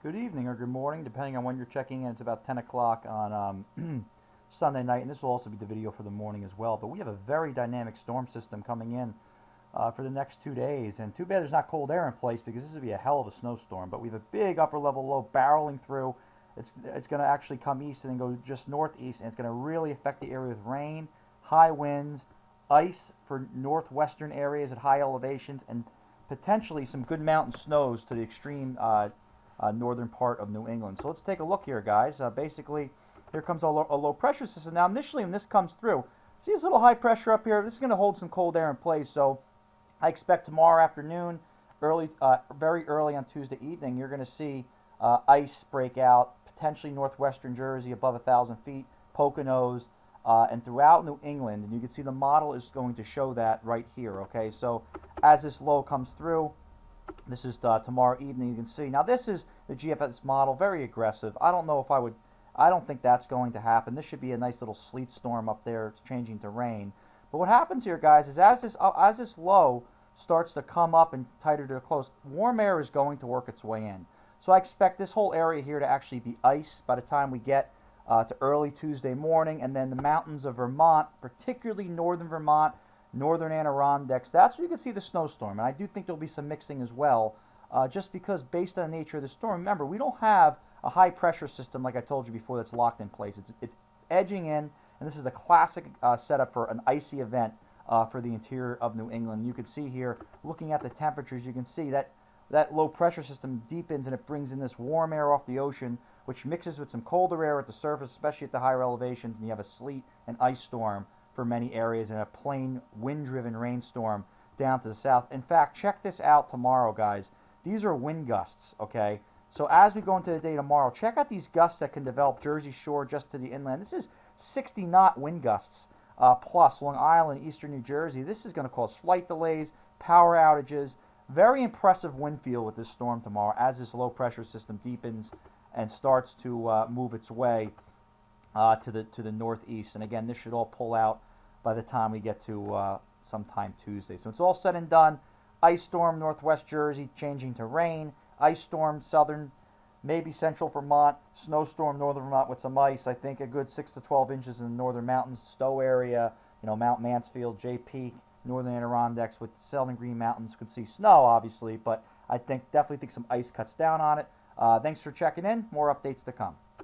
Good evening or good morning, depending on when you're checking in. It's about 10 o'clock on Sunday night, and this will also be the video for the morning as well. But we have a very dynamic storm system coming in for the next 2 days. And too bad there's not cold air in place because this would be a hell of a snowstorm. But we have a big upper level low barreling through. It's going to actually come east and then go just northeast, and it's going to really affect the area with rain, high winds, ice for northwestern areas at high elevations, and potentially some good mountain snows to the extreme northern part of New England. So let's take a look here, guys. Basically, here comes a low pressure system. Now, initially, when this comes through, see this little high pressure up here? This is going to hold some cold air in place. So I expect tomorrow afternoon, very early on Tuesday evening, you're going to see ice break out, potentially northwestern Jersey above 1,000 feet, Poconos, and throughout New England. And you can see the model is going to show that right here. Okay, so as this low comes through, this is tomorrow evening. You can see now this is the GFS model, very aggressive. I don't know if I don't think that's going to happen. This should be a nice little sleet storm up there. It's changing to rain. But what happens here, guys, is as this low starts to come up and tighter to close, warm air is going to work its way in. So I expect this whole area here to actually be ice by the time we get to early Tuesday morning, and then the mountains of Vermont, particularly northern Vermont, northern Adirondacks, that's where you can see the snowstorm. And I do think there'll be some mixing as well, just because based on the nature of the storm, remember, we don't have a high pressure system like I told you before that's locked in place. It's edging in, and this is a classic setup for an icy event for the interior of New England. You can see here, looking at the temperatures, you can see that low pressure system deepens and it brings in this warm air off the ocean, which mixes with some colder air at the surface, especially at the higher elevations, and you have a sleet and ice storm for many areas and a plain wind-driven rainstorm down to the south. In fact, check this out tomorrow, guys. These are wind gusts, okay? So as we go into the day tomorrow, check out these gusts that can develop Jersey Shore just to the inland. This is 60-knot wind gusts plus Long Island, eastern New Jersey. This is going to cause flight delays, power outages. Very impressive wind field with this storm tomorrow as this low-pressure system deepens and starts to move its way to the northeast. And again, this should all pull out by the time we get to sometime Tuesday. So it's all said and done. Ice storm northwest Jersey changing to rain. Ice storm southern, maybe central Vermont. Snowstorm northern Vermont with some ice. I think a good 6 to 12 inches in the northern mountains, Stowe area, Mount Mansfield, Jay Peak, northern Adirondacks with southern Green Mountains. Could see snow, obviously, but I definitely think some ice cuts down on it. Thanks for checking in. More updates to come.